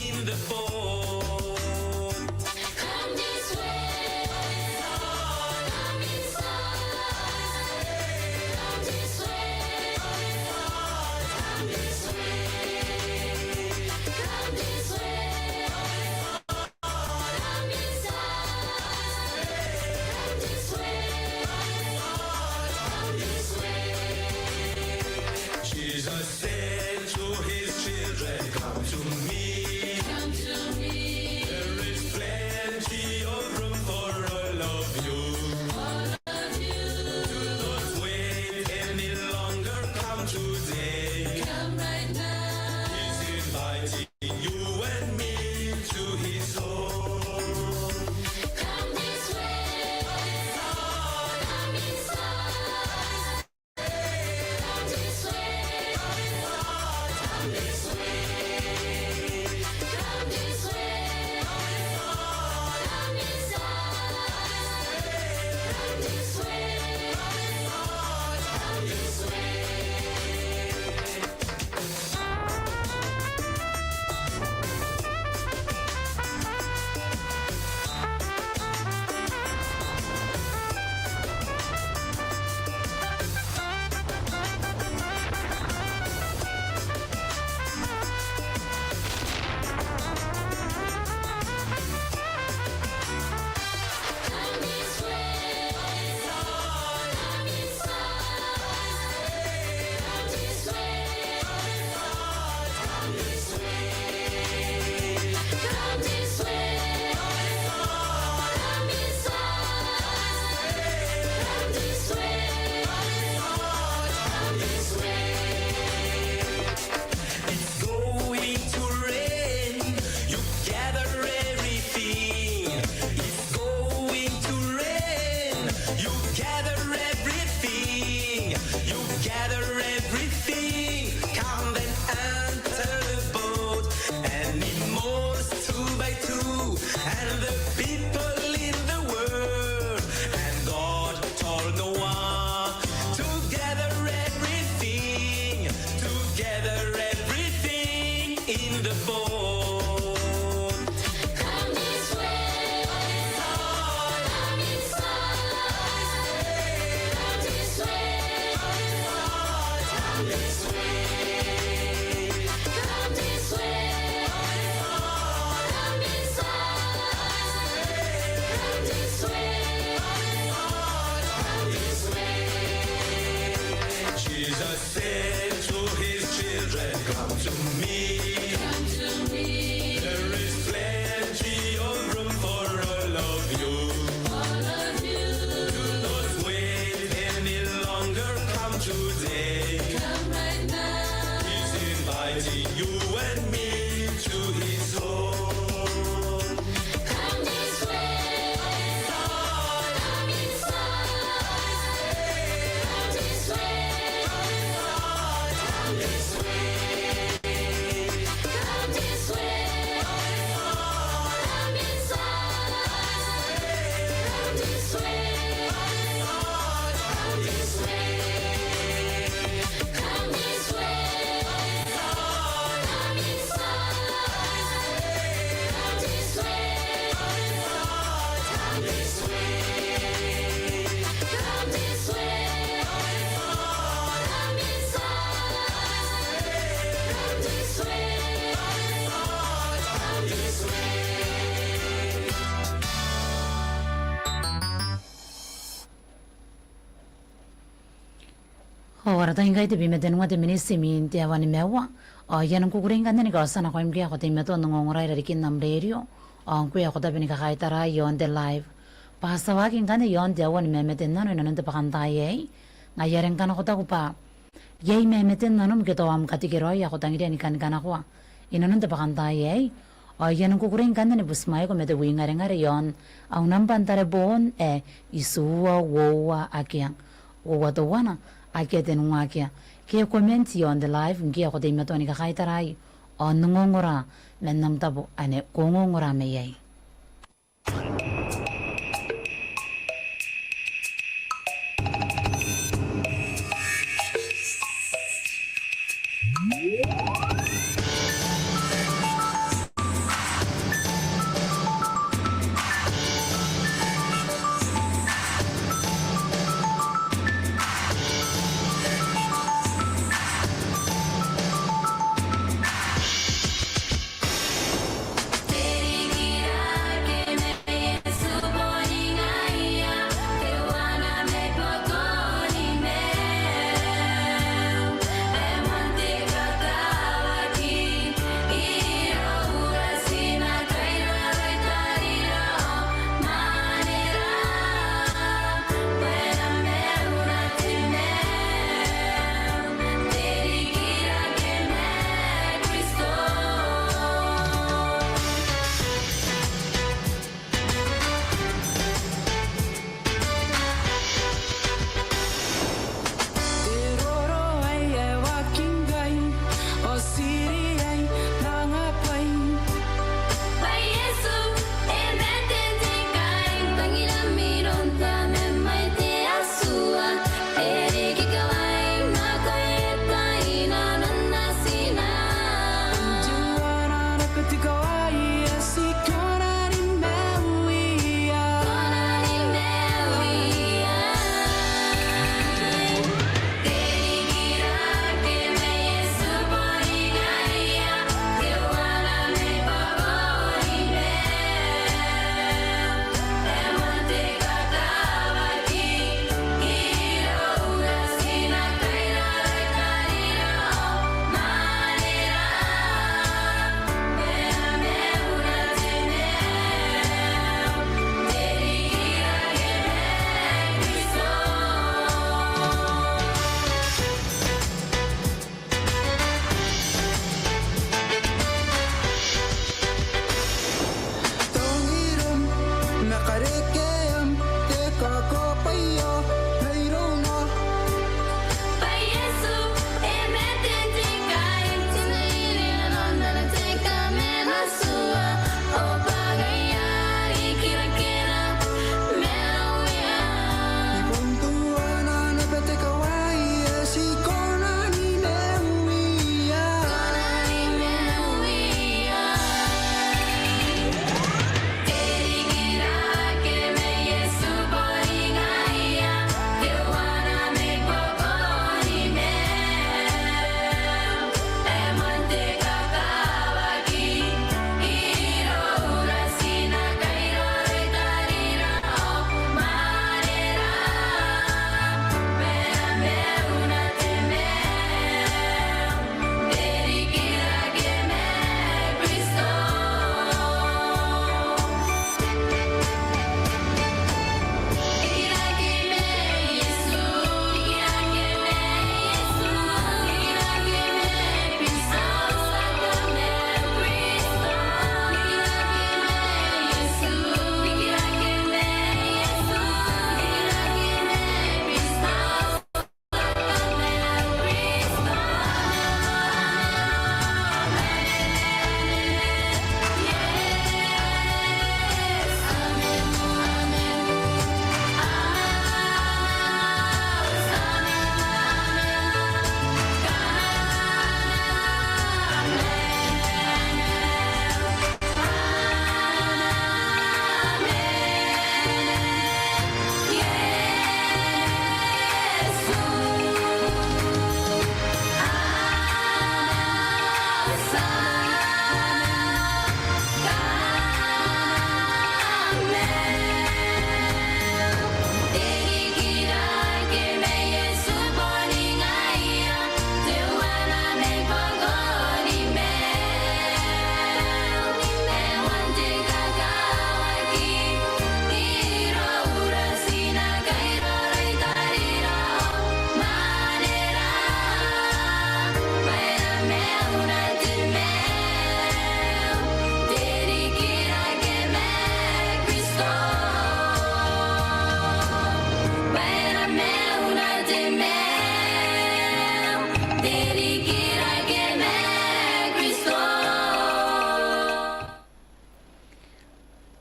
in the boat. Come this way, come inside. Come this way, come this way. Come this way, come inside. Come this way, come this way. Jesus said to his children, come to me. Come to me. There is plenty of room for all of you. All of you. Do not wait any longer. Come today. Come right now. He's inviting you and me to his home. Come this way. Come inside. Come this way. Come this way. Come this way. Come inside. Come this way. Come this way. Come this way, come inside. Come this way, come this way. Come this way, come inside. Come this way, come this way. It's going to rain. You gather everything. It's going to rain. You gather everything. You gather everything. Come and enter the boat. Animals 2 by 2. And the people in the world. And God told Noah to gather everything. To gather everything in the boat. Come this way, come inside. Come this way, come this way. Come this way, come inside. Come this way, come this way. Jesus said to his children, come to me. Come to me. There is plenty of room for all of you. All of you. Do not wait any longer. Come today. Come right now. He's inviting you and me to his home. Come this way, come inside. Come this way, come this way. Come this way, come inside. Come this way, come this way. Come this way, come inside. Come this way, come this way. Come this way, come inside. Come this way, come this way. Ora ta ingai te bimeten wa te minisi min te awani mewa. Yan ku kuring kan ni ka sana ko imkia ko te meto ngongora ira kin nam radio. Ku ya ko ta bin ka kai tara yon de live. Pasawa kin kan yon te awani memeten nano nan te pakanta ye. Ngayaren kan ko ta ku pa. Ye memeten nanom ke to am katikero ya ko tangi ni kan kana ko. Inanon te pakanta ye. Yan ku kuring kan ni busmay ko mete winga ngare yon. Ang nampantare bon isuwa wowa akyang. Wowa to wana. Akete nungakia ke komenti on the live ngia ko de metoni ka kaitarai on ngongora menam tabo ane kongongora meyai.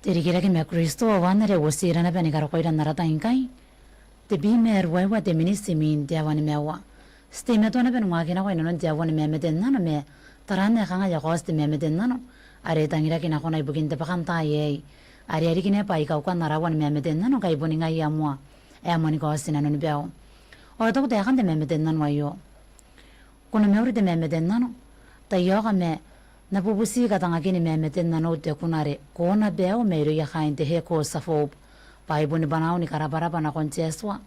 Tirikira ki me Kristo wanere wasira na bani karakoira narata inkai. Te bi me ruwa te minisi min te awani mewa. Ste me tona ben wakina ko inonon te awani me meten nano me tarane kanga ya koste me meten nano. Are tangira kina kona ibukin te pakanta ye. Are ari kine pa ikaw kan narawan me meten nano kai boni ngai amwa. E amani koste nano ni beo. O to te kan te me meten nano ayo. Kono me uri te me meten nano. Ta yo ka me napupusi katanga kini me meten nano te kunare kona beo me ru ya kain te he ko safo. Pa ibuni banao ni karabara na koncheswa.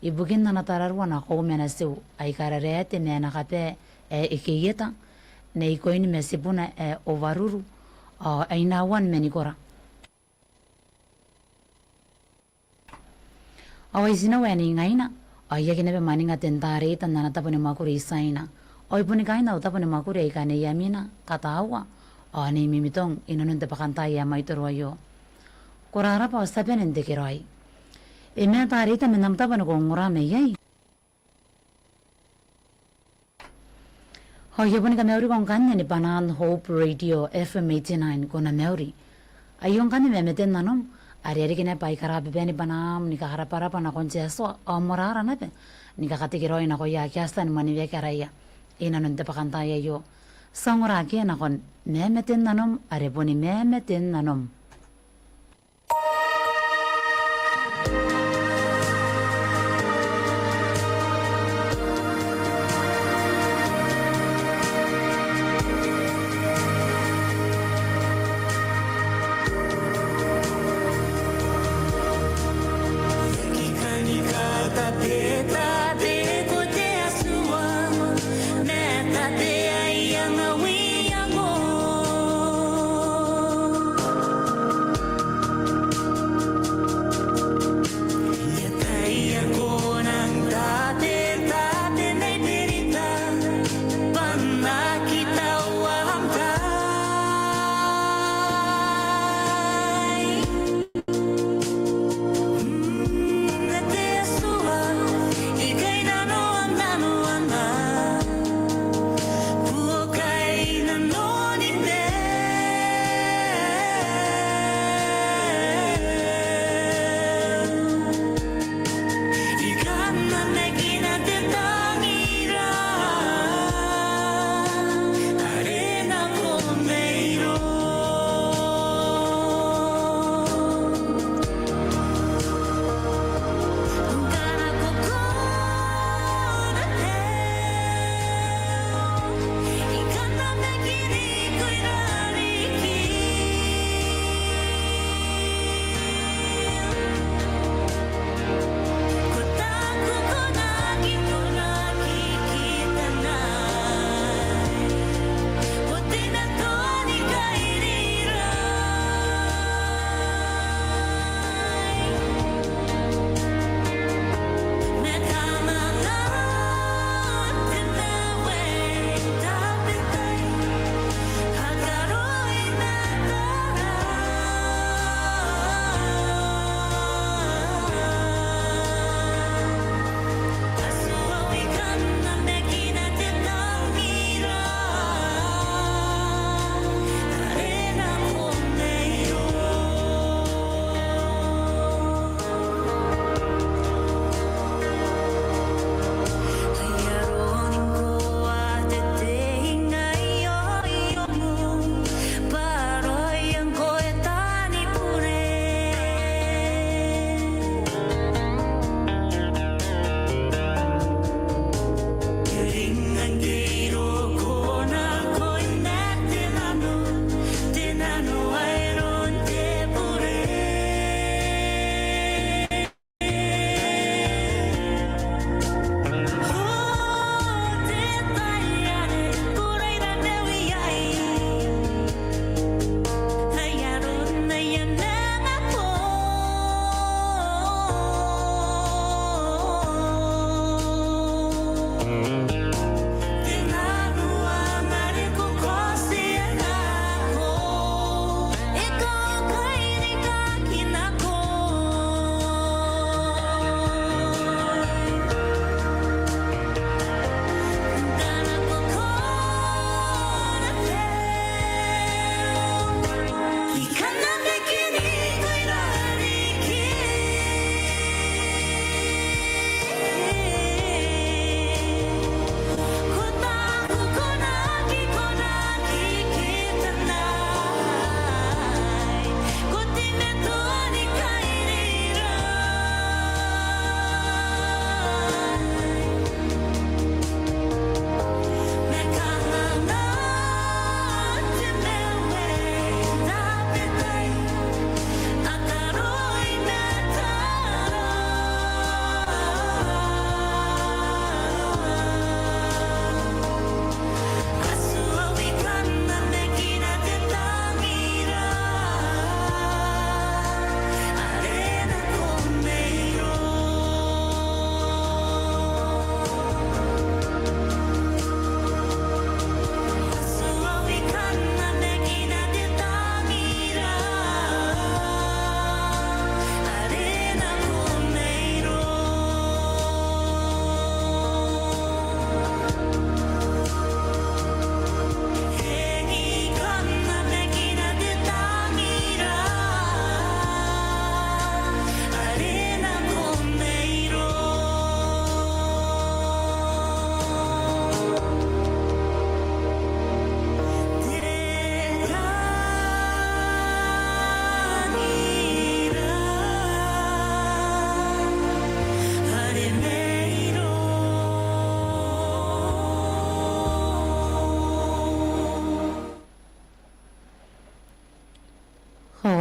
Ibukin na natararwa na ko me na siu. Ai kararete me na kape ikiyeta. Ne ikoini me sipuna ovaruru. Ai nawan me nikora. Awai sina weni ngaina. Ai yakine be maninga tentare ita na natapuni makuri isaina. Oi puni kaina utapuni makuri ikane yamina katawa. Ni mimitong inonunte pakanta ya maitoro ayo. Kurara pa sapen ente kirai. Ime tarita me namtapuni ko ngura me yai. Hoy puni ka meuri kong kanya ni Panan Hope Radio FM 89 ko na meuri. Ayong kanya me meten nanom. Ari kine pai karabe be ni banam ni kaharapara pa na koncheso amorara na pe. Ni kakatikiroi na ko ya kiasta ni maniwe karaya. Ina nun te pakantaya yo. Sangura ki na kon memeten nanom are poni memeten nanom.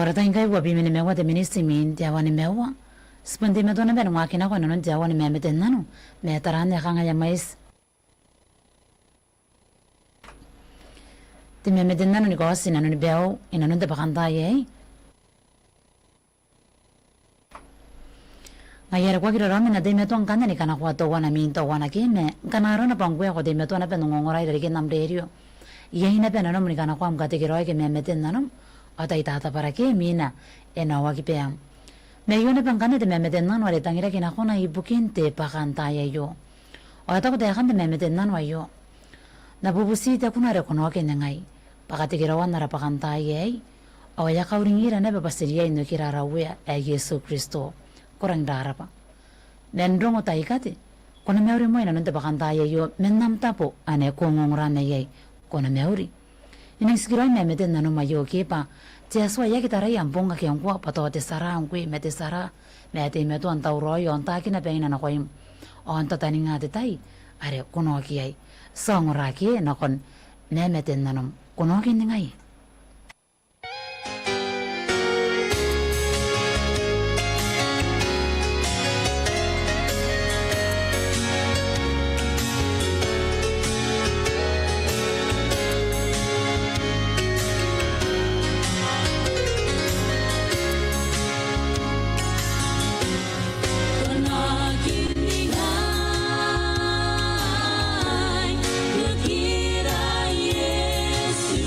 Ora ta ingai wa bimene mewa de ministri min dia wani mewa. Sependi me dona ben wakina ko non dia wani me meten nanu. Me tarane kanga ya mais. Ti me meten nanu ni ko asina nanu beo ina nanu de bakanta ye. Ayara kwa kira rami na de me tuan kanda ni kana kwa to wana min to wana ki me kana rona pangwe ko de me tuan pe ngongora ira ki namre rio. Ye ina pe nanu ni kana kwa mkate kiro ke me meten nanu. Ata itata para ke mina ena waki pe am. Me yone pangkane de me meten nanu ale tangira kina kona ibukin te pakanta ya yo. Ata ko de kande me meten nanu ayo. Na bubusi te kuna re kono ke ngai. Pakate kiro wana ra pakanta ye. O ya kauringira ne ba siria ino kira rawe e Yesu Kristo. Korang darapa. Nendrongo taikate. Kona meuri mo ina nunte pakanta ye yo mennam tapo ane kongongora ne ye. Kona meuri. Inang sikiroi me meten nanu mayo kepa. Tia swa ya kita rai amponga ke angkua pato te sara angkui me te sara. Me te me tu antau roi onta kina pengina na koim. Onta tani ngate tai. Are kuno kiai. Songora kie nakon me meten nanu. Kuno kini ngai. Kukira Yesu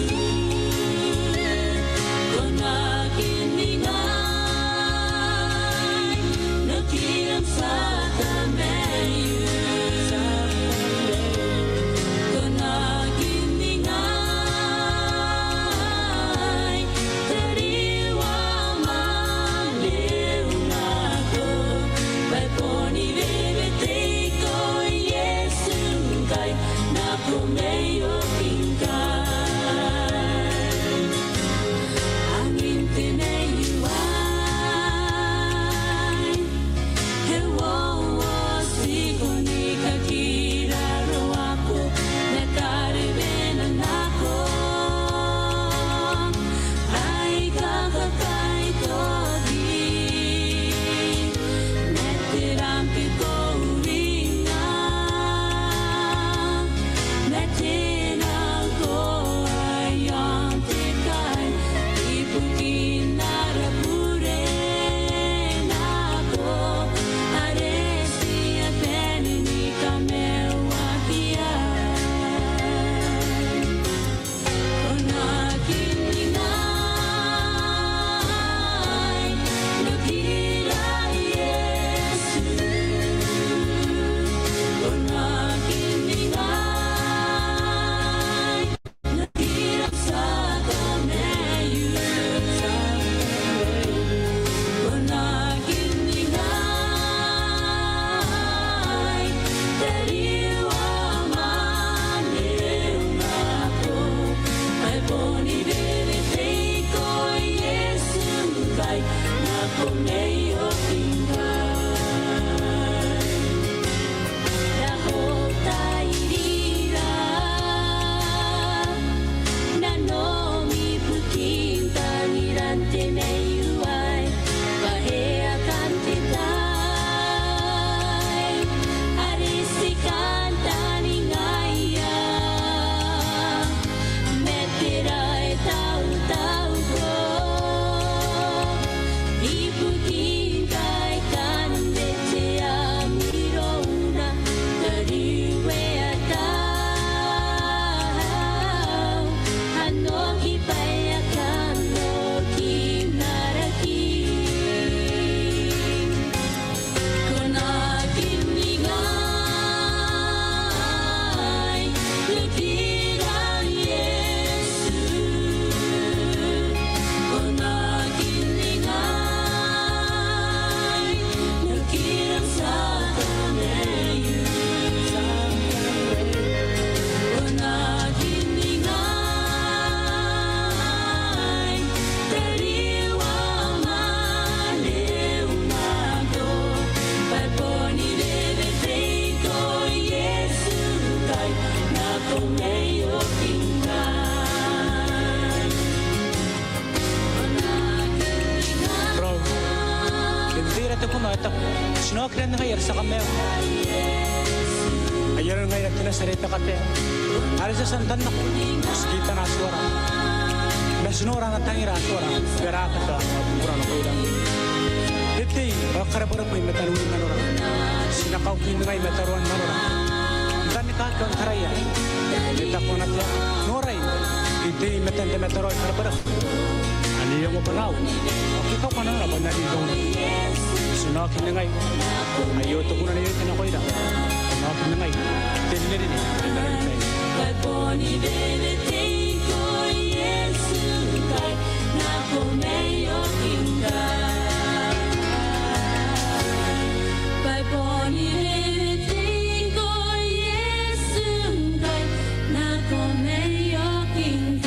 sinakakrian na kayar sa kameo. Ayaran ngayon at tinasarita ka te. Ari sa santan na ko, kita na suara. Nasunora na tangira suara, pera ka ta, mabura na ko ilang. Iti, karabara po yung metaruin na nora. Sinakawin na ngayon metaruan na nora. Dani ka kang karaya. Ita ko na tiya, noray. Iti, metende metaruan karabara. Aliyang mo palaw. Ikaw pa na ba nalilong na? Sinakin na ngayon. Ayoto ko na na yun ko ilang. Sinakin na ngayon. Tinilirin eh. Tinilirin na yun. Pagponi bebe tiko Yesu kai na komeyo kingai. Pagponi bebe tiko Yesu kai na komeyo kingai.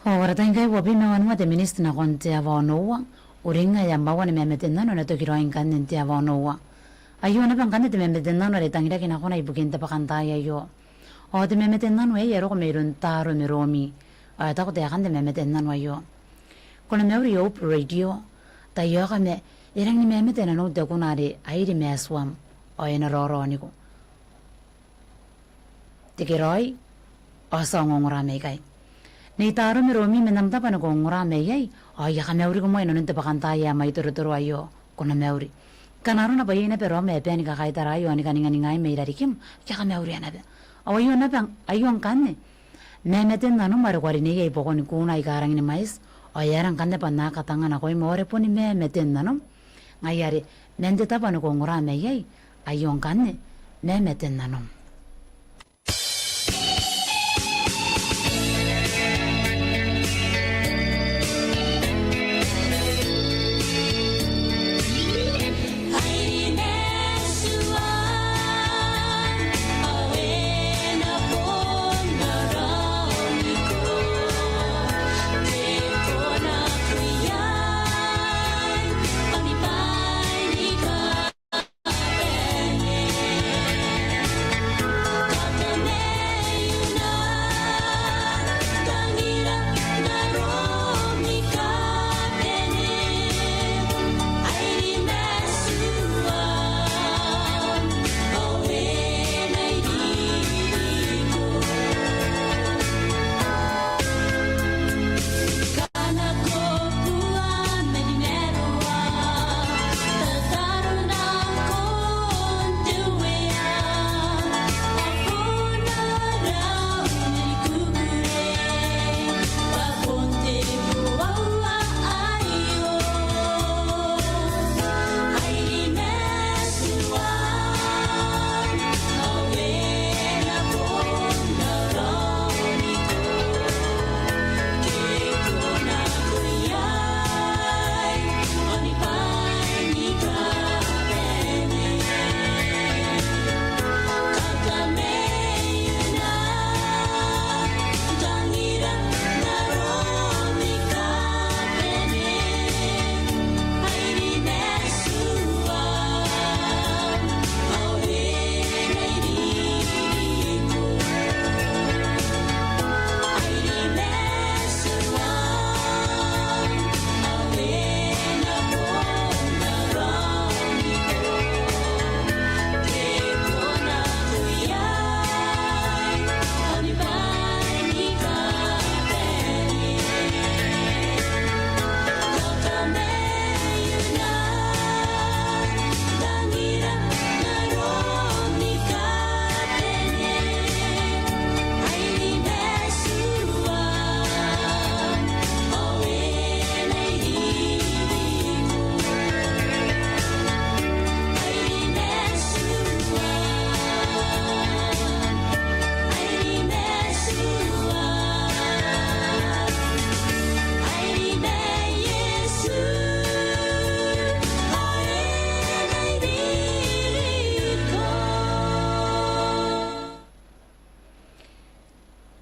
Horatangai wabi mewanwa de minister na konte avanowa. Uringa yamba wane memetennano na tokiro inkan nti avanowa. Ayo na bang kanete memetennano re tangira kina kona ibukinta pakantaya yo. O de memetennano e yero meirun taro meromi. Ta ko de kan de memetennano yo. Kono meuri op radio. Ta yo ka me irang ni memetennano de kunare airi meswam. O ena roro ni ko. Tikiroi asa ngongora me kai. Ni taro meromi menamta pa na ngongora me yai. Ay, ka meuri ko mo ino nito pakantaya may turo-turo ayo kuna meuri. Kanaro na ba yun na pero may pen ka kahit arayo ani kaninga-ningay may larikim. Kaya ka meuri na ba? Awayo na bang ayo ang kane. Memetin na nung marukwari niya ipo ko ni kuna ikarang ni mais. O yarang kane pa nakatangan ako yung more po ni memetin na nung. Ngayari, nandita pa no kong urame yay. Ayo ang kane. Memetin na nung.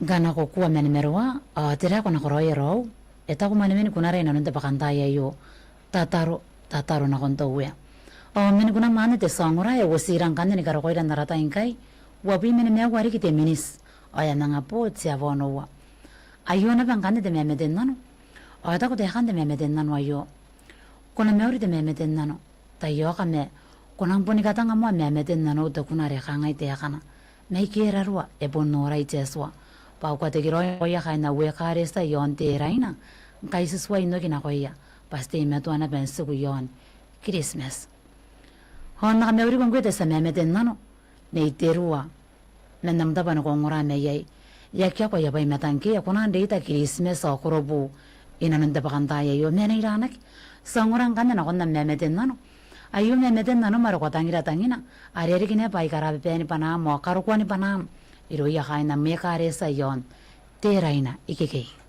Gana ko kuwa menemerwa, tira ko na koroy raw. Eta ko manemen kunare na nunta pakantaya yo. Tataro na konto uya. Men kuna mane te sangura e wasirang kanya ni karo koiran naratain kai. Wabi menemea wari kite minis. Aya nanga po tsia vono wa. ayo na bang kande de memeden nano o da ko de kande memeden nano ayo kuna meuri de memeden nano tayo kame kunang poni katanga mo memeden nano da kuna re kangai te kana mai kera ruwa e bonora i jeswa pa ko te giro ya kana we kare sta yon te raina kai se swai no kina ko ya paste me to ana ben su yon Christmas hon na meuri kon kwete sa memeden nano nei terua menam da ban ko ngora me yai ya kya ko ya bai matanki ya kuna deita Christmas o korobu inanan da bakanta ya yo mena iranak sangurang kan na konna memeden nano ayo memeden nano maro ko tangira tangina arere kine bai karabe peni pana mo karu ko ni pana iro ya haina me kare sa yon teraina ikeke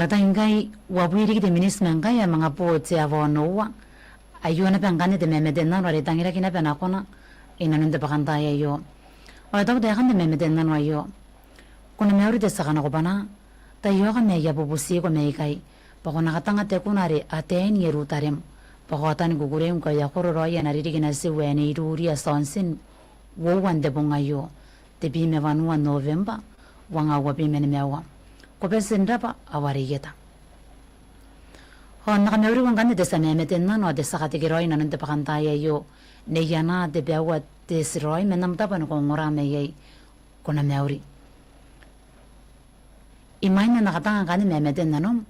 warata ingai wabwiri de minismenga ya mga po tse avonowa ayuna pangane de memeden na wale tangira kina pena kona inanunde pakanta ya yo wata de hande memeden na yo kuna meuri de sakana ko bana tayo ka me ya bubusi ko me kai pakona katanga te kunare aten yeru tarem pakatan gugurem ka ya kororo ya nariri kina se weni ruri ya sonsin wo wande bongayo te bi me vanua November wanga wabi mene mewa ko pesendra pa awarigeta hon na meuri wanga ne de sa memeden na no de sakati giroi nanunde pakanta ya yo ne yana de bewa de siroi menam tapan ko ngora me ye kuna meuri imaina nakatanga kani memeden nanom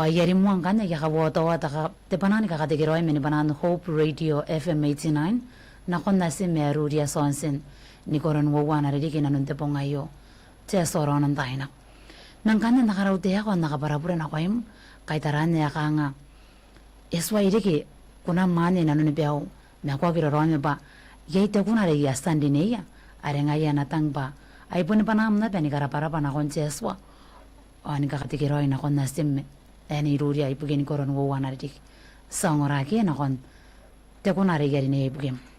yari muang kani ya kawo tawa taka te panani kakate giroi meni banan Hope Radio FM 89 nakon na si meruria sonsin ni koron wawa na rin kinanunte po ngayo tiya soronan tayo na nang kanan nakaraute ako nakaparapuran ako yung kahit taran niya ka nga eswa iriki kuna mani nanuni piyaw me ako kiroroan ba yay te kuna re yastan dineya are nga ya natang ba ay pun pa nam na ni karapara pa na kon eswa ani kakatikiroy na kon nasim ani ruria ipugin koron wawa na rin sangoraki na kon te kuna re yari ne ipugin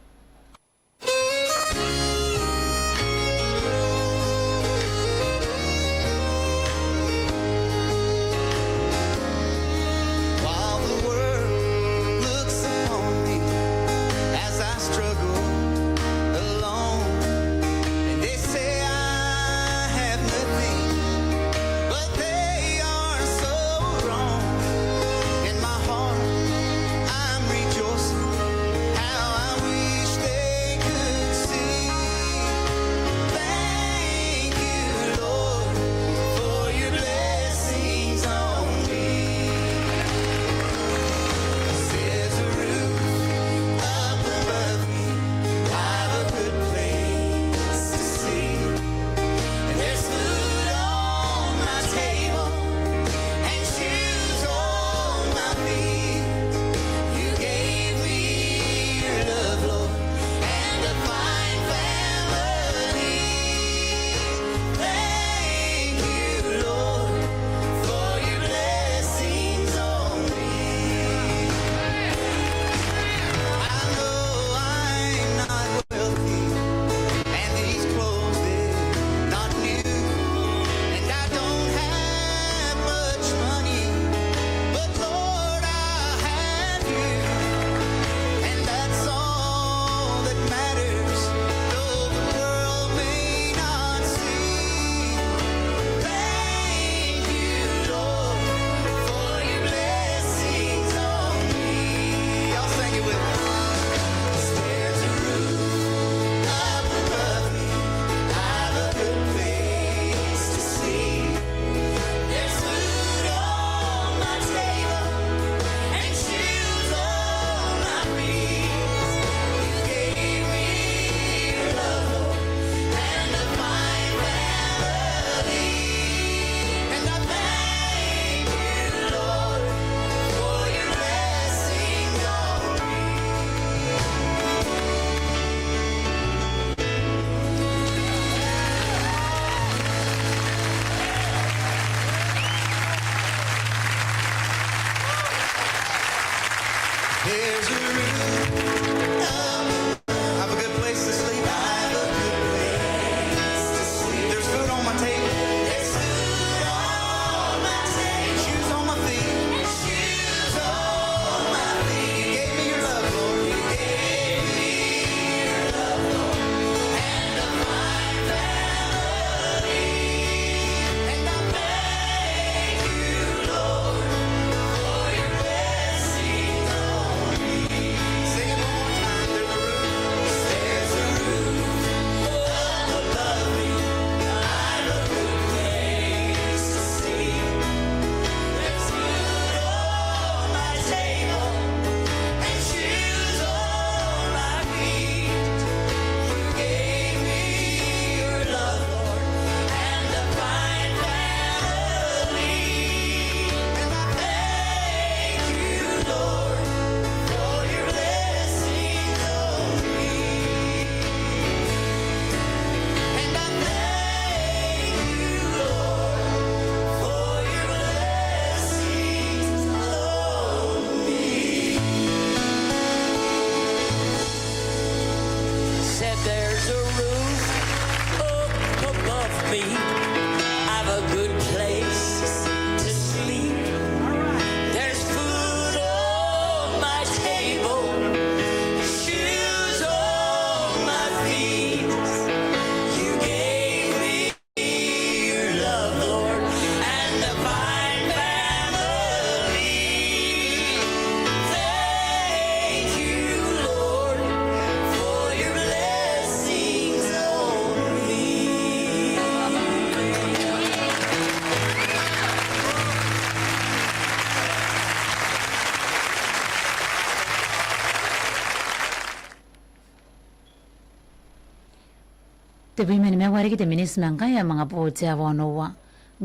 te bimeni me wari kite minis mangkaya mga po tia wanowa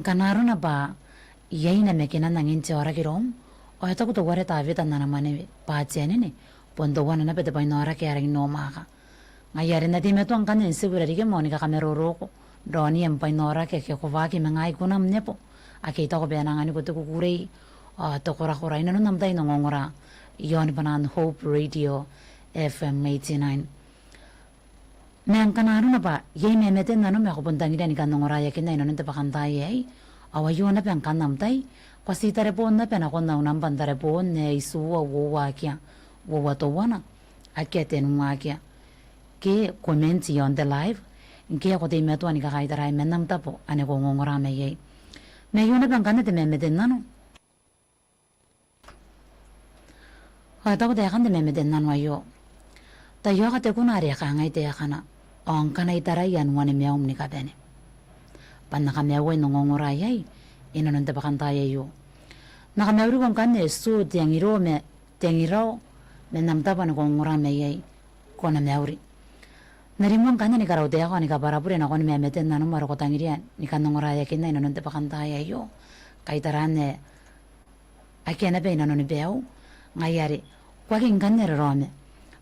kanaro na ba yai na mekina nangin tia ora kirom o ito ko to wari ta vita na naman pa tia nini pondo wana na pete pa inora kaya rin no maka ngayari na time to ang kanin sigura rike mo ni kameroro ko doni ang pa inora kaya ko vaki mga ikunam niya po akita ko benangani ko to kukurei to kura ina no namday no ngongora yon panan Hope Radio FM 89 Nang kanaro na ba, yay memeten na no me akupuntang ida ni kanong oraya kinay no nante pakantay ay, awayo na pen kanamtay, kwasi tarepon na pen ako na unang pantarepon ne isuwa wawa kya, wawa to wana, akete nunga kya. Ke komenti on the live, ke ako te meto ani kakaitaray menam tapo, ane ko ngongorame yay. Me yun na pen kanete memeten na no. Kata ko te akante memeten na no ayo. Tayo kate kunari akangay te akana. Ang kanay tarayan wani meom ni kabene. Pan nakamewa nongongorayay, inanonta pa kantaya yo. Nakamewri kong kane su tiangiro me namta pa nongongorame yay, ko na mewri. Narimong kane ni karaw te ako ni kaparapuri na ko ni memeten na numaro ko tangirian, ni kanongoraya kina inanonta pa kantaya yo. Kay tarane, akena pe inanoni bew, ngayari, kwaking kane rome.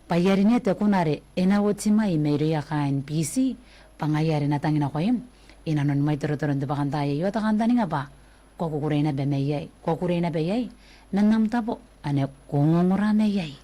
Payari niya te kunare enawot si may mayro ya kain PC pangayari na tangin ako yun inanon may turuturon de bakantaya yo takanta ni nga ba kokukuray na beyay nanamta po ane kungungurame yay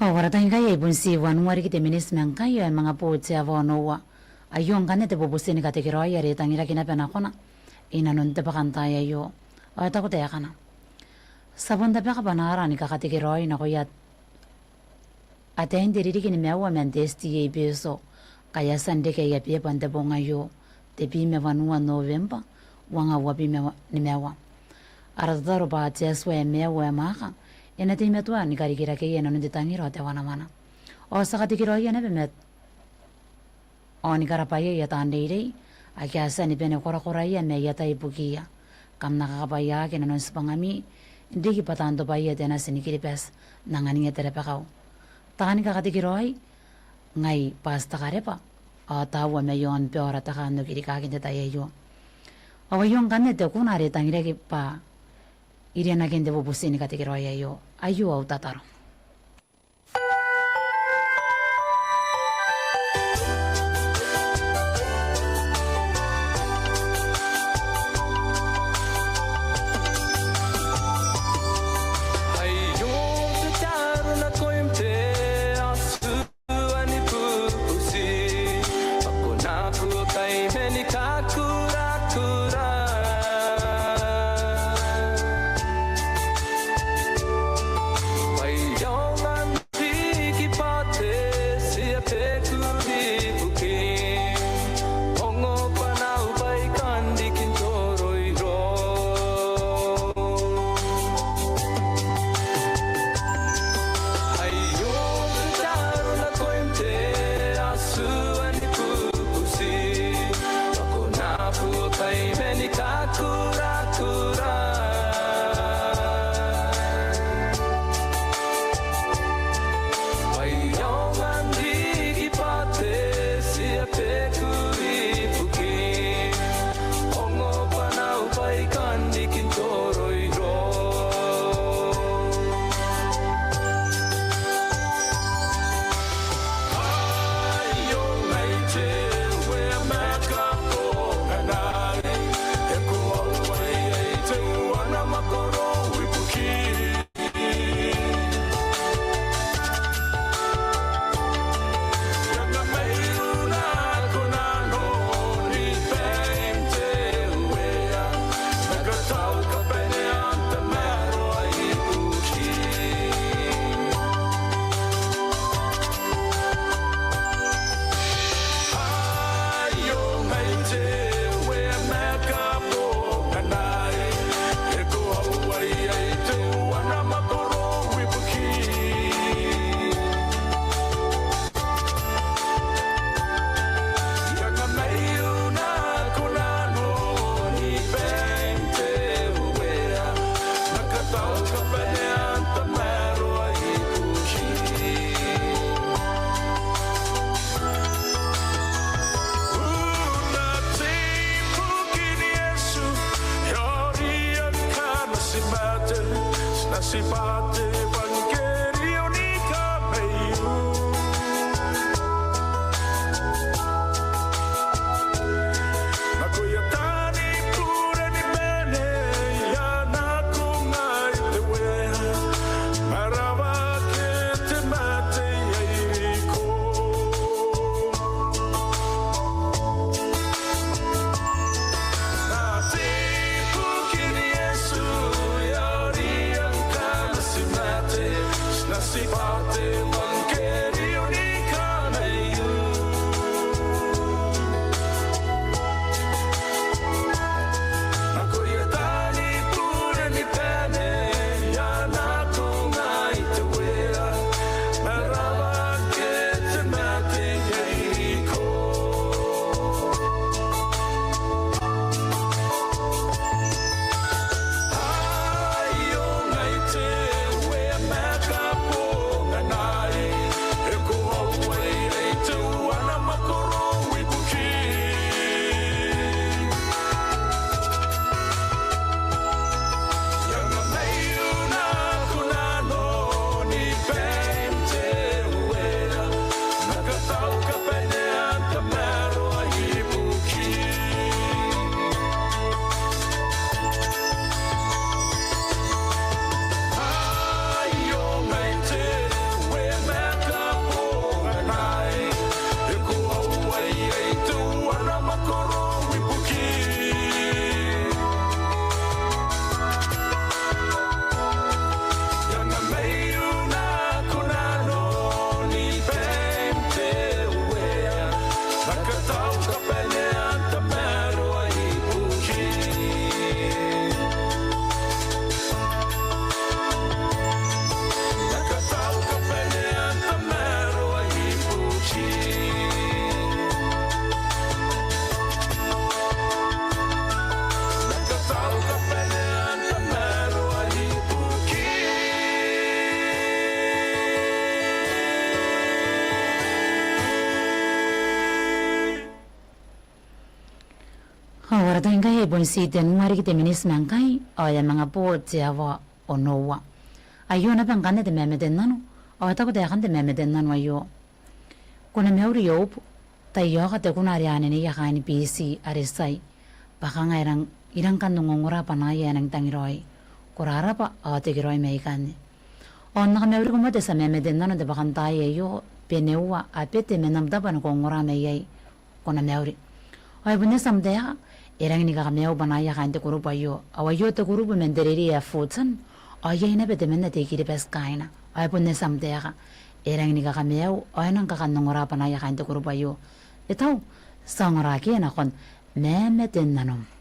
Wala tayong kaya ibon si Wanwari kiti minismang kayo ay mga po siya vonowa. Ayong kanete bubusin ni katikiro ay yari tangira kinapan ako na. Inanon te pakantaya yo. O tako taya ka na. Sabon tabi ka panara ni kakatikiro ay na kuyat. Ate hindi riri kini mewa mentes tiye beso. Kaya sande kaya piye pante bonga yo. Tepi me vanua November. Wanga wapi ni mewa. Aradaro ba tia swe mewa maka. Ena ti metua ni karikira ke yena nundi tangiro te wana mana. O sa katikiro yena bemet. O ni karapaya ya tandere. Akia sa ni pene kora ya me ya tai bukia. Kam nakakapaya ke nanon spangami. Hindi ki patando pa ya tena sinikiripes. Nangani ya terepakaw. Takani ka katikiro ay. Ngay pasta karepa. O tawa me yon peora takano kirikakin te tayo yo. O yung kanete kunari tangire ki pa. Iriana kende bubusini katikiro yo. Ayu au tataro. Yesu, yori ang kamas Ora to inga e bon si ten ngari ki te minis mankai o ya mga po tiawa o noa. Ayo na pang kane te meme den nano. O ta ko te kan te meme den nano ayo. Kuna meuri yo tayo ka te kuna ariane ni ya kani PC arisai. Baka nga irang kan ngongora pa na ya nang tangiroi. Kurara pa o te giroi me ikani. O na meuri ko mo te sa meme den nano te bakan tayo yo penewa apete menamda pa ngongora me yai. Kuna meuri. Ay bunne samdaya erang ni kakameo banaya kante kurupa yo awayo te kurupa mendereri ya futsan ay na bete menne te kiri peskaina ay punne samdaya ka erang ni kakameo ay nang kakanongora banaya kante kurupa yo itaw sangora ki na kon meme tennanom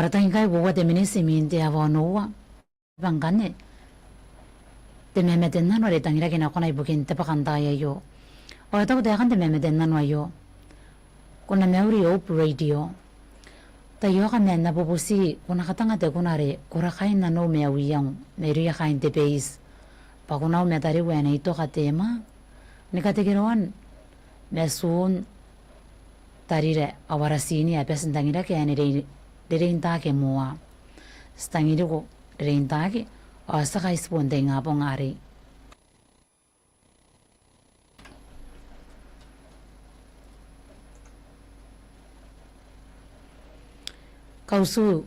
Ora ta inga wo de minisimin te avo noa bangane te meme den nano re tangira kina kona ibukin te pakanta ya yo ora ta ko de kan te meme den nano yo kona meuri op radio ta yo kan na bobusi kona katanga te kona re kora kain na no me awiyang meri ya kain te base pa kona me tari wena ito ka tema ne ka te kiroan mesun tarire awara sini a pesan tangira ke ane re ta ke moa stangiri ko rin tagi sa kaisponde nga po nga rin. Kausu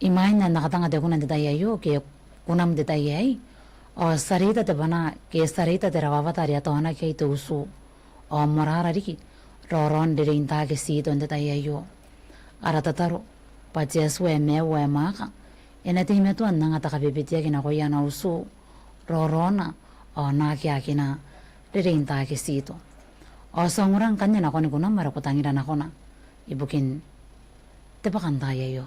imay na nakatanga de kunan detayayo ke kunam detayay sarita te bana ke sarita te rawava taria tona ke tusu morara riki roron de rinta ke si don detayayo aratataro pajes we me we maka enati me tu nanga ta kabibitia kina ko yana usu rorona na ke akina de rinta ke si to sangurang kanya na ko ni kunam mara ko tangira na ko na ibukin tebakan tayo.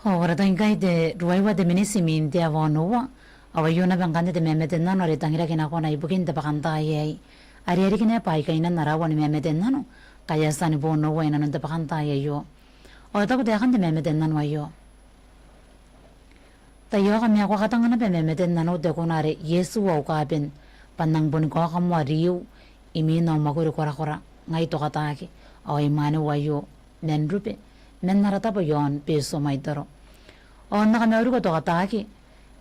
Ora ta ingai de ruaiwa de minisimin te avonoa. Awa yona bangkante de memeten nano re tangira kina kona ibukin te pakanta ye. Ari kina pai kaina narawa ni memeten nano. Kaya sani bono wa ina te pakanta ye yo. O ta ko de kan de memeten nano ayo. Ta yo kami ako katangana pe memeten nano de konare Yesu wa ukapin panang boni ko kamwa riu imi no maguru kora ngai to katake. O imane wa yo men rupe men narata po yon peso mai taro. O nakami oru ko to katake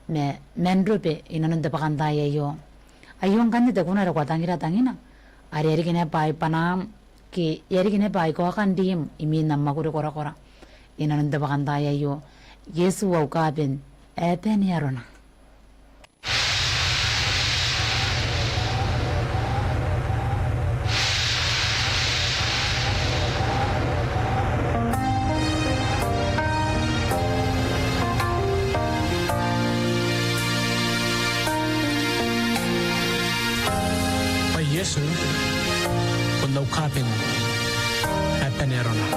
me men rupe ina te pakanta ye yo. Ayong kan de konare ko tangira tangina. Ari kina pai panam ki yari kine pai ko kan dim imi na maguru kora ina te pakanta ye yo. Yesu wa ukapin epen yarona. Yesu kung naukapin at panero na.